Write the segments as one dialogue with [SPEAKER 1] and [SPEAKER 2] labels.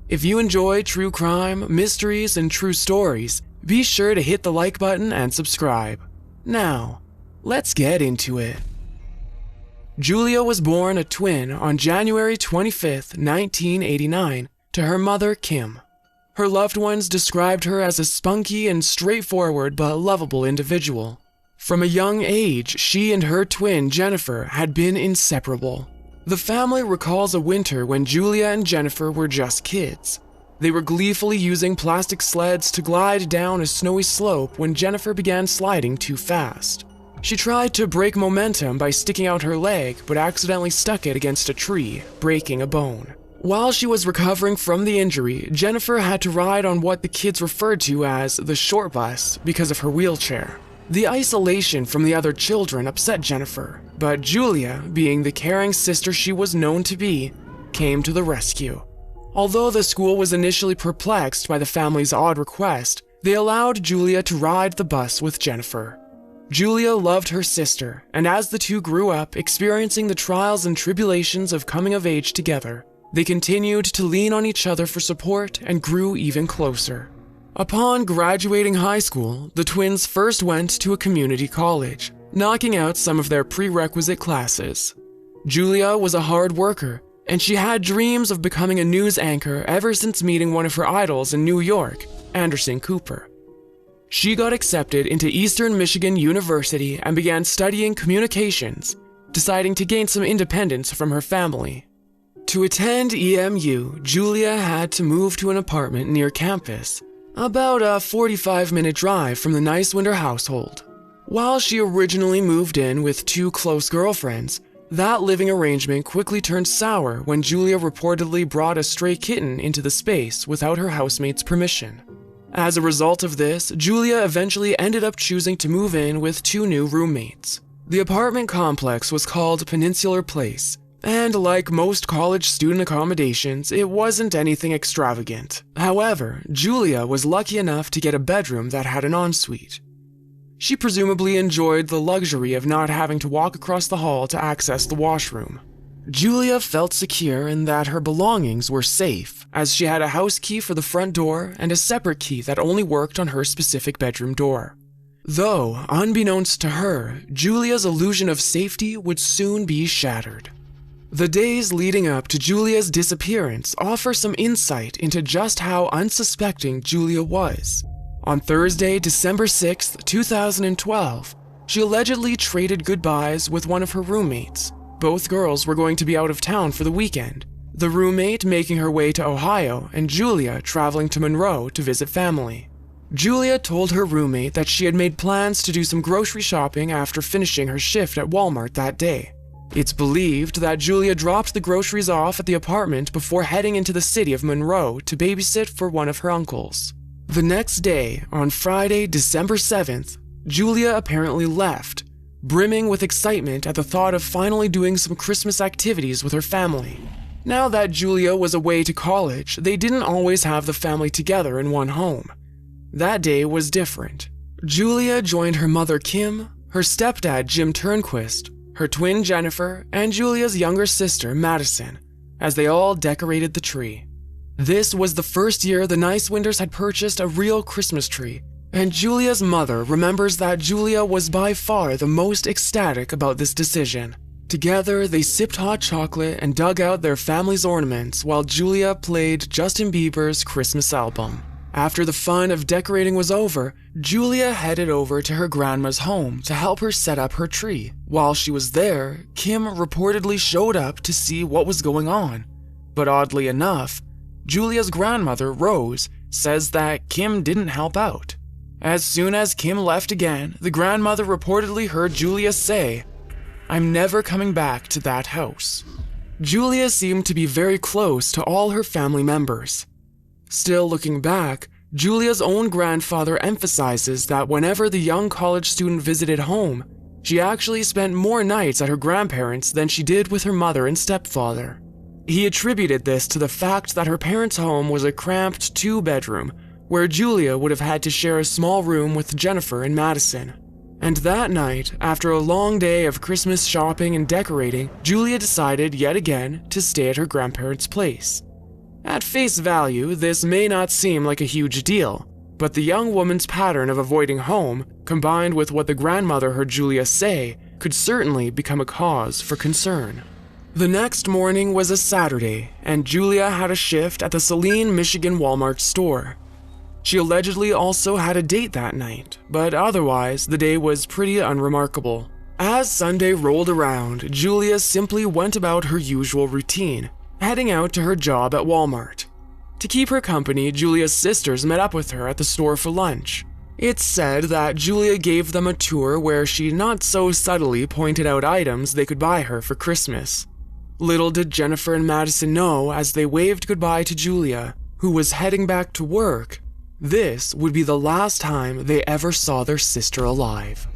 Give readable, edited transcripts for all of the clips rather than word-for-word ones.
[SPEAKER 1] If you enjoy true crime, mysteries, and true stories, be sure to hit the like button and subscribe. Now, let's get into it. Julia was born a twin on January 25, 1989, to her mother, Kim. Her loved ones described her as a spunky and straightforward but lovable individual. From a young age, she and her twin, Jennifer, had been inseparable. The family recalls a winter when Julia and Jennifer were just kids. They were gleefully using plastic sleds to glide down a snowy slope when Jennifer began sliding too fast. She tried to break momentum by sticking out her leg, but accidentally stuck it against a tree, breaking a bone. While she was recovering from the injury, Jennifer had to ride on what the kids referred to as the short bus because of her wheelchair. The isolation from the other children upset Jennifer, but Julia, being the caring sister she was known to be, came to the rescue. Although the school was initially perplexed by the family's odd request, they allowed Julia to ride the bus with Jennifer. Julia loved her sister, and as the two grew up, experiencing the trials and tribulations of coming of age together, they continued to lean on each other for support and grew even closer. Upon graduating high school, the twins first went to a community college, knocking out some of their prerequisite classes. Julia was a hard worker, and she had dreams of becoming a news anchor ever since meeting one of her idols in New York, Anderson Cooper. She got accepted into Eastern Michigan University and began studying communications, deciding to gain some independence from her family. To attend EMU, Julia had to move to an apartment near campus, about a 45-minute drive from the Niswender household. While she originally moved in with two close girlfriends, that living arrangement quickly turned sour when Julia reportedly brought a stray kitten into the space without her housemate's permission. As a result of this, Julia eventually ended up choosing to move in with two new roommates. The apartment complex was called Peninsular Place, and like most college student accommodations, it wasn't anything extravagant. However, Julia was lucky enough to get a bedroom that had an ensuite. She presumably enjoyed the luxury of not having to walk across the hall to access the washroom. Julia felt secure in that her belongings were safe, as she had a house key for the front door and a separate key that only worked on her specific bedroom door. Though, unbeknownst to her, Julia's illusion of safety would soon be shattered. The days leading up to Julia's disappearance offer some insight into just how unsuspecting Julia was. On Thursday, December 6, 2012, she allegedly traded goodbyes with one of her roommates. Both girls were going to be out of town for the weekend, the roommate making her way to Ohio and Julia traveling to Monroe to visit family. Julia told her roommate that she had made plans to do some grocery shopping after finishing her shift at Walmart that day. It's believed that Julia dropped the groceries off at the apartment before heading into the city of Monroe to babysit for one of her uncles. The next day, on Friday, December 7th, Julia apparently left, brimming with excitement at the thought of finally doing some Christmas activities with her family. Now that Julia was away to college, they didn't always have the family together in one home. That day was different. Julia joined her mother Kim, her stepdad Jim Turnquist, her twin Jennifer, and Julia's younger sister Madison, as they all decorated the tree. This was the first year the Niswenders had purchased a real Christmas tree, and Julia's mother remembers that Julia was by far the most ecstatic about this decision. Together, they sipped hot chocolate and dug out their family's ornaments while Julia played Justin Bieber's Christmas album. After the fun of decorating was over, Julia headed over to her grandma's home to help her set up her tree. While she was there, Kim reportedly showed up to see what was going on. But oddly enough, Julia's grandmother, Rose, says that Kim didn't help out. As soon as Kim left again, the grandmother reportedly heard Julia say, "I'm never coming back to that house." Julia seemed to be very close to all her family members. Still looking back, Julia's own grandfather emphasizes that whenever the young college student visited home, she actually spent more nights at her grandparents' than she did with her mother and stepfather. He attributed this to the fact that her parents' home was a cramped two-bedroom, where Julia would have had to share a small room with Jennifer and Madison. And that night, after a long day of Christmas shopping and decorating, Julia decided yet again to stay at her grandparents' place. At face value, this may not seem like a huge deal, but the young woman's pattern of avoiding home, combined with what the grandmother heard Julia say, could certainly become a cause for concern. The next morning was a Saturday, and Julia had a shift at the Saline, Michigan Walmart store. She allegedly also had a date that night, but otherwise, the day was pretty unremarkable. As Sunday rolled around, Julia simply went about her usual routine, heading out to her job at Walmart. To keep her company, Julia's sisters met up with her at the store for lunch. It's said that Julia gave them a tour where she not so subtly pointed out items they could buy her for Christmas. Little did Jennifer and Madison know, as they waved goodbye to Julia, who was heading back to work, this would be the last time they ever saw their sister alive.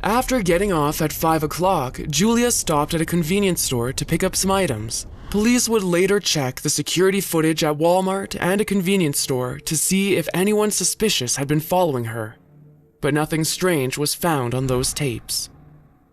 [SPEAKER 1] After getting off at 5 o'clock, Julia stopped at a convenience store to pick up some items. Police would later check the security footage at Walmart and a convenience store to see if anyone suspicious had been following her, but nothing strange was found on those tapes.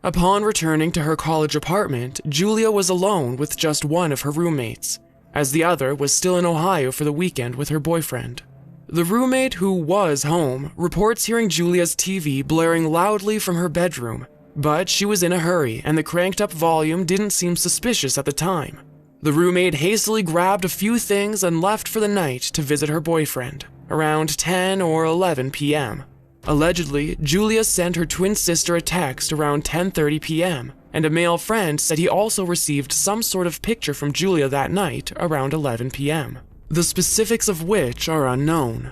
[SPEAKER 1] Upon returning to her college apartment, Julia was alone with just one of her roommates, as the other was still in Ohio for the weekend with her boyfriend. The roommate who was home reports hearing Julia's TV blaring loudly from her bedroom, but she was in a hurry and the cranked up volume didn't seem suspicious at the time. The roommate hastily grabbed a few things and left for the night to visit her boyfriend, around 10 or 11 p.m. Allegedly, Julia sent her twin sister a text around 10:30 p.m., and a male friend said he also received some sort of picture from Julia that night around 11 p.m., the specifics of which are unknown.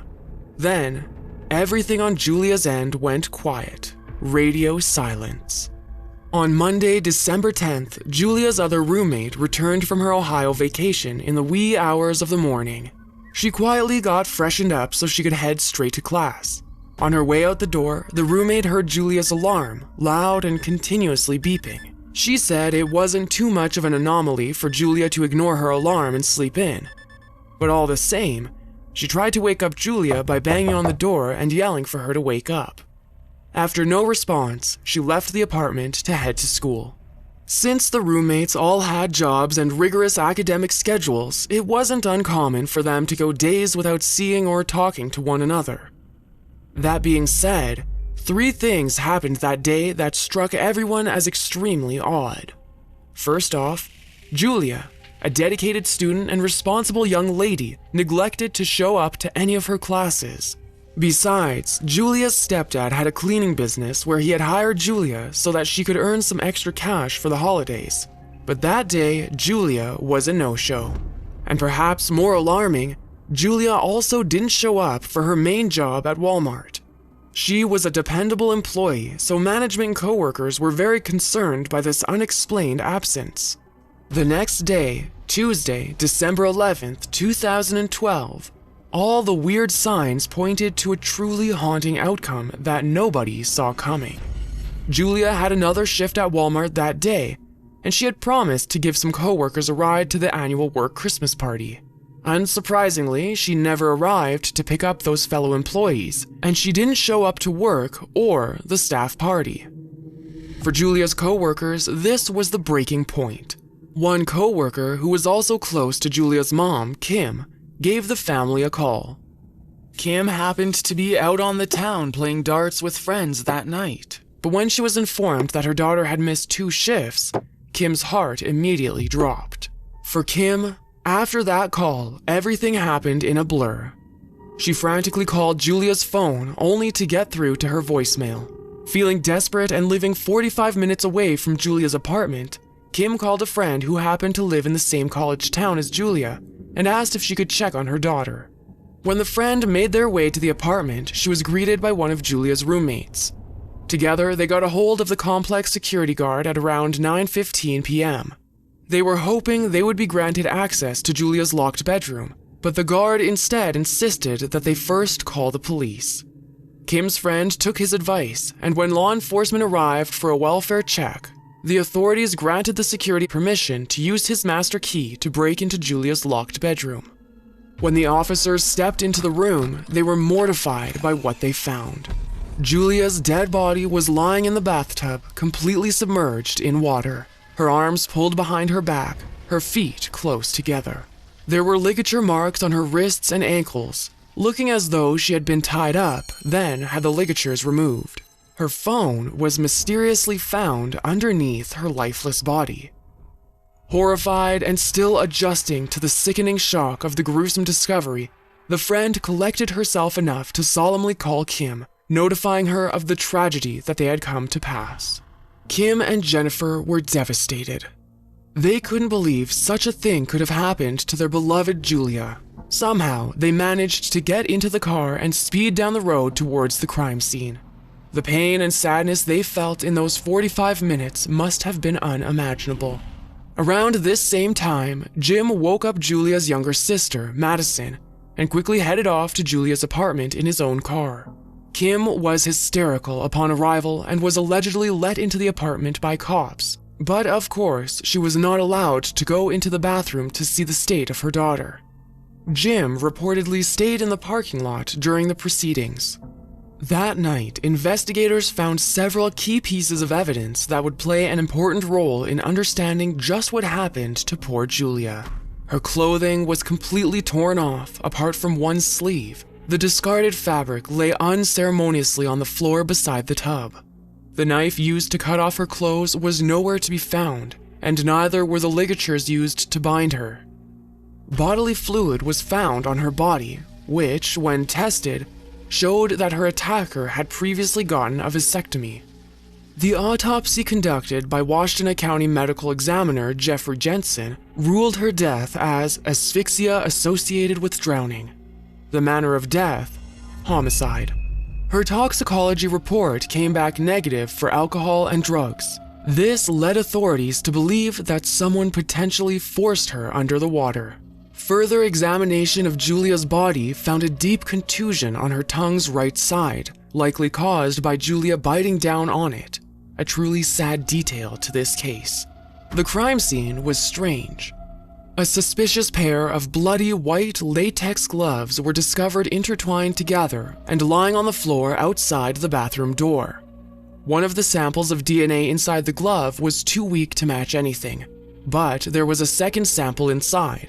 [SPEAKER 1] Then, everything on Julia's end went quiet, radio silence. On Monday, December 10th, Julia's other roommate returned from her Ohio vacation in the wee hours of the morning. She quietly got freshened up so she could head straight to class. On her way out the door, the roommate heard Julia's alarm, loud and continuously beeping. She said it wasn't too much of an anomaly for Julia to ignore her alarm and sleep in. But all the same, she tried to wake up Julia by banging on the door and yelling for her to wake up. After no response, she left the apartment to head to school. Since the roommates all had jobs and rigorous academic schedules, it wasn't uncommon for them to go days without seeing or talking to one another. That being said, 3 things happened that day that struck everyone as extremely odd. First off, Julia, a dedicated student and responsible young lady, neglected to show up to any of her classes. Besides, Julia's stepdad had a cleaning business where he had hired Julia so that she could earn some extra cash for the holidays. But that day, Julia was a no-show. And perhaps more alarming, Julia also didn't show up for her main job at Walmart. She was a dependable employee, so management and coworkers were very concerned by this unexplained absence. The next day, Tuesday, December 11th, 2012, all the weird signs pointed to a truly haunting outcome that nobody saw coming. Julia had another shift at Walmart that day, and she had promised to give some coworkers a ride to the annual work Christmas party. Unsurprisingly, she never arrived to pick up those fellow employees, and she didn't show up to work or the staff party. For Julia's coworkers, this was the breaking point. One coworker, who was also close to Julia's mom, Kim, gave the family a call. Kim happened to be out on the town playing darts with friends that night, but when she was informed that her daughter had missed 2 shifts, Kim's heart immediately dropped. For Kim, after that call, everything happened in a blur. She frantically called Julia's phone only to get through to her voicemail. Feeling desperate and living 45 minutes away from Julia's apartment, Kim called a friend who happened to live in the same college town as Julia and asked if she could check on her daughter. When the friend made their way to the apartment, she was greeted by one of Julia's roommates. Together, they got a hold of the complex security guard at around 9:15 p.m. They were hoping they would be granted access to Julia's locked bedroom, but the guard instead insisted that they first call the police. Kim's friend took his advice, and when law enforcement arrived for a welfare check, the authorities granted the security permission to use his master key to break into Julia's locked bedroom. When the officers stepped into the room, they were mortified by what they found. Julia's dead body was lying in the bathtub, completely submerged in water, her arms pulled behind her back, her feet close together. There were ligature marks on her wrists and ankles, looking as though she had been tied up, then had the ligatures removed. Her phone was mysteriously found underneath her lifeless body. Horrified and still adjusting to the sickening shock of the gruesome discovery, the friend collected herself enough to solemnly call Kim, notifying her of the tragedy that they had come to pass. Kim and Jennifer were devastated. They couldn't believe such a thing could have happened to their beloved Julia. Somehow, they managed to get into the car and speed down the road towards the crime scene. The pain and sadness they felt in those 45 minutes must have been unimaginable. Around this same time, Jim woke up Julia's younger sister, Madison, and quickly headed off to Julia's apartment in his own car. Kim was hysterical upon arrival and was allegedly let into the apartment by cops. But of course, she was not allowed to go into the bathroom to see the state of her daughter. Jim reportedly stayed in the parking lot during the proceedings. That night, investigators found several key pieces of evidence that would play an important role in understanding just what happened to poor Julia. Her clothing was completely torn off, apart from one sleeve. The discarded fabric lay unceremoniously on the floor beside the tub. The knife used to cut off her clothes was nowhere to be found, and neither were the ligatures used to bind her. Bodily fluid was found on her body, which, when tested, showed that her attacker had previously gotten a vasectomy. The autopsy conducted by Washington County Medical Examiner Jeffrey Jensen ruled her death as asphyxia associated with drowning. The manner of death, homicide. Her toxicology report came back negative for alcohol and drugs. This led authorities to believe that someone potentially forced her under the water. Further examination of Julia's body found a deep contusion on her tongue's right side, likely caused by Julia biting down on it. A truly sad detail to this case. The crime scene was strange. A suspicious pair of bloody white latex gloves were discovered intertwined together and lying on the floor outside the bathroom door. One of the samples of DNA inside the glove was too weak to match anything, but there was a second sample inside,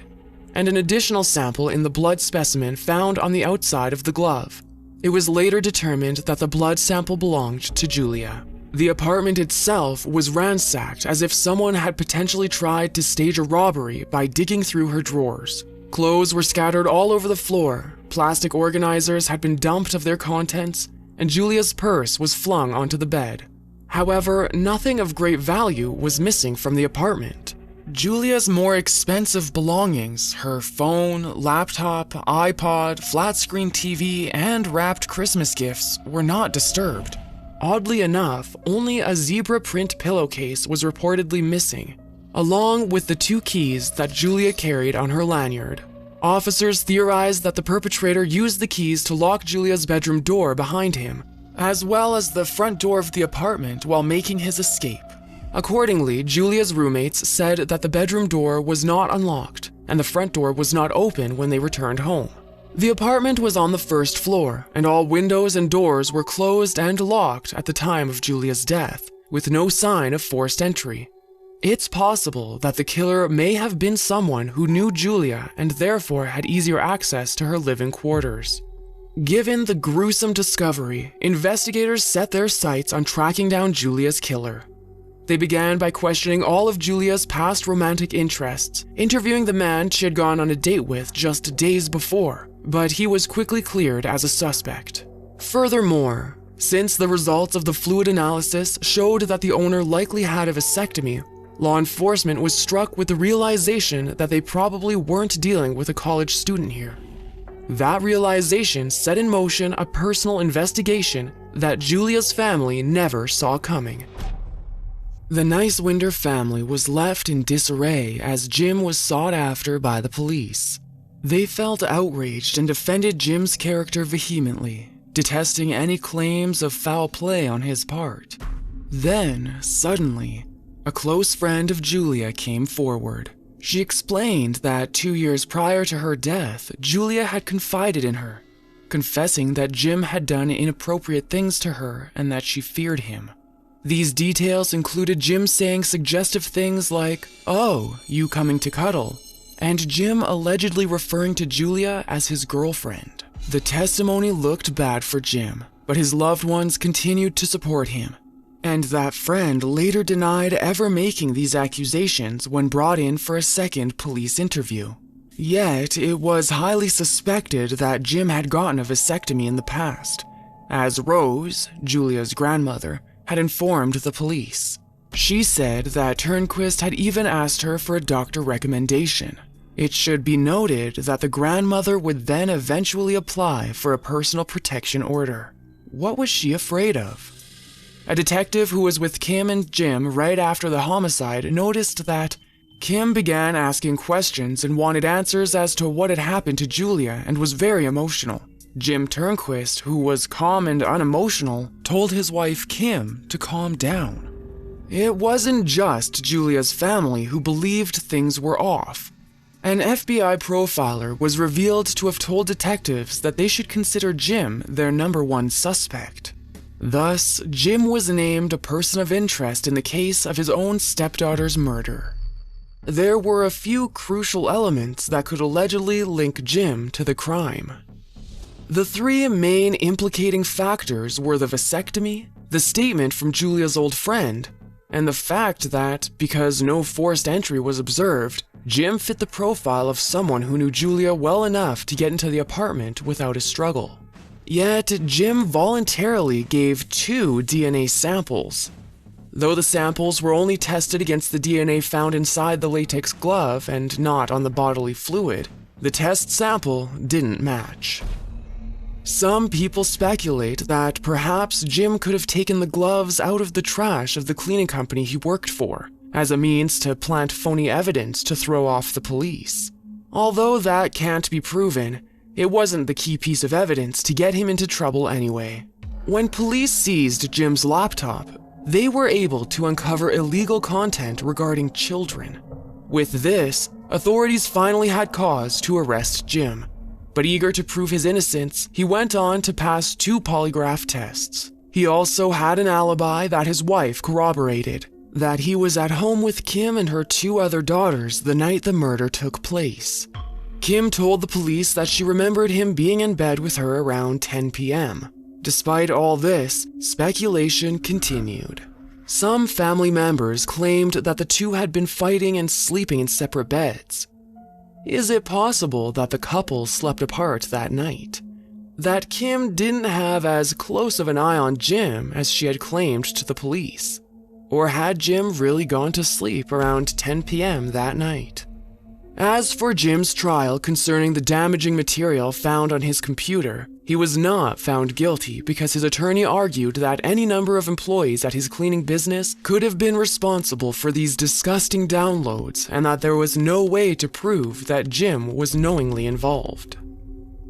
[SPEAKER 1] and an additional sample in the blood specimen found on the outside of the glove. It was later determined that the blood sample belonged to Julia. The apartment itself was ransacked as if someone had potentially tried to stage a robbery by digging through her drawers. Clothes were scattered all over the floor, plastic organizers had been dumped of their contents, and Julia's purse was flung onto the bed. However, nothing of great value was missing from the apartment. Julia's more expensive belongings, her phone, laptop, iPod, flat-screen TV, and wrapped Christmas gifts were not disturbed. Oddly enough, only a zebra print pillowcase was reportedly missing, along with the 2 keys that Julia carried on her lanyard. Officers theorized that the perpetrator used the keys to lock Julia's bedroom door behind him, as well as the front door of the apartment while making his escape. Accordingly, Julia's roommates said that the bedroom door was not unlocked and the front door was not open when they returned home. The apartment was on the 1st floor, and all windows and doors were closed and locked at the time of Julia's death, with no sign of forced entry. It's possible that the killer may have been someone who knew Julia and therefore had easier access to her living quarters. Given the gruesome discovery, investigators set their sights on tracking down Julia's killer. They began by questioning all of Julia's past romantic interests, interviewing the man she had gone on a date with just days before, but he was quickly cleared as a suspect. Furthermore, since the results of the fluid analysis showed that the owner likely had a vasectomy, law enforcement was struck with the realization that they probably weren't dealing with a college student here. That realization set in motion a personal investigation that Julia's family never saw coming. The Niswender family was left in disarray as Jim was sought after by the police. They felt outraged and defended Jim's character vehemently, detesting any claims of foul play on his part. Then, suddenly, a close friend of Julia came forward. She explained that 2 years prior to her death, Julia had confided in her, confessing that Jim had done inappropriate things to her and that she feared him. These details included Jim saying suggestive things like, "Oh, you coming to cuddle?" and Jim allegedly referring to Julia as his girlfriend. The testimony looked bad for Jim, but his loved ones continued to support him, and that friend later denied ever making these accusations when brought in for a second police interview. Yet, it was highly suspected that Jim had gotten a vasectomy in the past, as Rose, Julia's grandmother, had informed the police. She said that Turnquist had even asked her for a doctor recommendation. It should be noted that the grandmother would then eventually apply for a personal protection order. What was she afraid of? A detective who was with Kim and Jim right after the homicide noticed that Kim began asking questions and wanted answers as to what had happened to Julia and was very emotional. Jim Turnquist, who was calm and unemotional, told his wife Kim to calm down. It wasn't just Julia's family who believed things were off. An FBI profiler was revealed to have told detectives that they should consider Jim their #1 suspect. Thus, Jim was named a person of interest in the case of his own stepdaughter's murder. There were a few crucial elements that could allegedly link Jim to the crime. The 3 main implicating factors were the vasectomy, the statement from Julia's old friend, and the fact that, because no forced entry was observed, Jim fit the profile of someone who knew Julia well enough to get into the apartment without a struggle. Yet, Jim voluntarily gave 2 DNA samples. Though the samples were only tested against the DNA found inside the latex glove and not on the bodily fluid, the test sample didn't match. Some people speculate that perhaps Jim could have taken the gloves out of the trash of the cleaning company he worked for, as a means to plant phony evidence to throw off the police. Although that can't be proven, it wasn't the key piece of evidence to get him into trouble anyway. When police seized Jim's laptop, they were able to uncover illegal content regarding children. With this, authorities finally had cause to arrest Jim. But eager to prove his innocence, he went on to pass 2 polygraph tests. He also had an alibi that his wife corroborated, that he was at home with Kim and her 2 other daughters the night the murder took place. Kim told the police that she remembered him being in bed with her around 10 p.m. Despite all this, speculation continued. Some family members claimed that the 2 had been fighting and sleeping in separate beds. Is it possible that the couple slept apart that night? That Kim didn't have as close of an eye on Jim as she had claimed to the police? Or had Jim really gone to sleep around 10 p.m. that night? As for Jim's trial concerning the damaging material found on his computer, he was not found guilty because his attorney argued that any number of employees at his cleaning business could have been responsible for these disgusting downloads and that there was no way to prove that Jim was knowingly involved.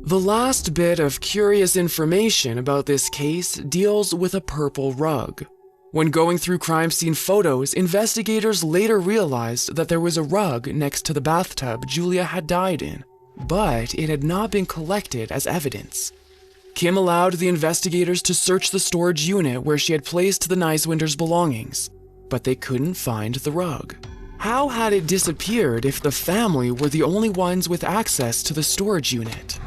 [SPEAKER 1] The last bit of curious information about this case deals with a purple rug. When going through crime scene photos, investigators later realized that there was a rug next to the bathtub Julia had died in, but it had not been collected as evidence. Kim allowed the investigators to search the storage unit where she had placed the Niswender's belongings, but they couldn't find the rug. How had it disappeared if the family were the only ones with access to the storage unit?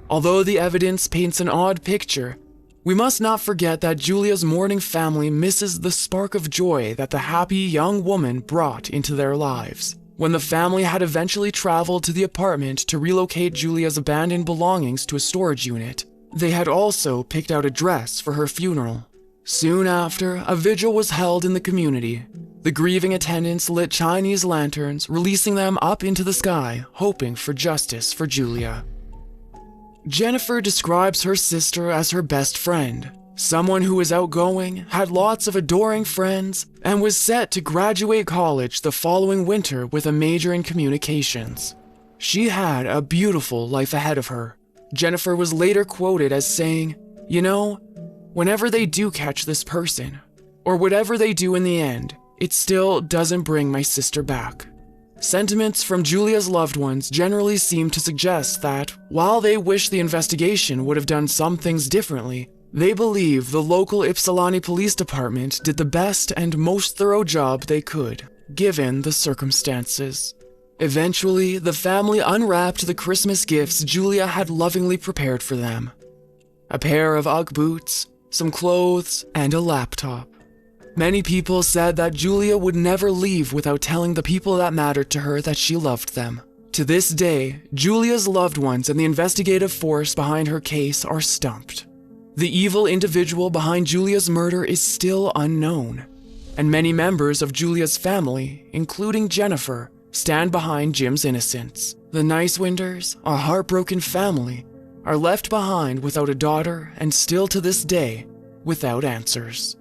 [SPEAKER 1] Although the evidence paints an odd picture, we must not forget that Julia's mourning family misses the spark of joy that the happy young woman brought into their lives. When the family had eventually traveled to the apartment to relocate Julia's abandoned belongings to a storage unit, they had also picked out a dress for her funeral. Soon after, a vigil was held in the community. The grieving attendants lit Chinese lanterns, releasing them up into the sky, hoping for justice for Julia. Jennifer describes her sister as her best friend, someone who was outgoing, had lots of adoring friends, and was set to graduate college the following winter with a major in communications. She had a beautiful life ahead of her. Jennifer was later quoted as saying, "You know, whenever they do catch this person, or whatever they do in the end, it still doesn't bring my sister back." Sentiments from Julia's loved ones generally seem to suggest that, while they wish the investigation would have done some things differently, they believe the local Ypsilanti Police Department did the best and most thorough job they could, given the circumstances. Eventually, the family unwrapped the Christmas gifts Julia had lovingly prepared for them. A pair of Ugg boots, some clothes, and a laptop. Many people said that Julia would never leave without telling the people that mattered to her that she loved them. To this day, Julia's loved ones and the investigative force behind her case are stumped. The evil individual behind Julia's murder is still unknown, and many members of Julia's family, including Jennifer, stand behind Jim's innocence. The Niswenders, a heartbroken family, are left behind without a daughter and still to this day without answers.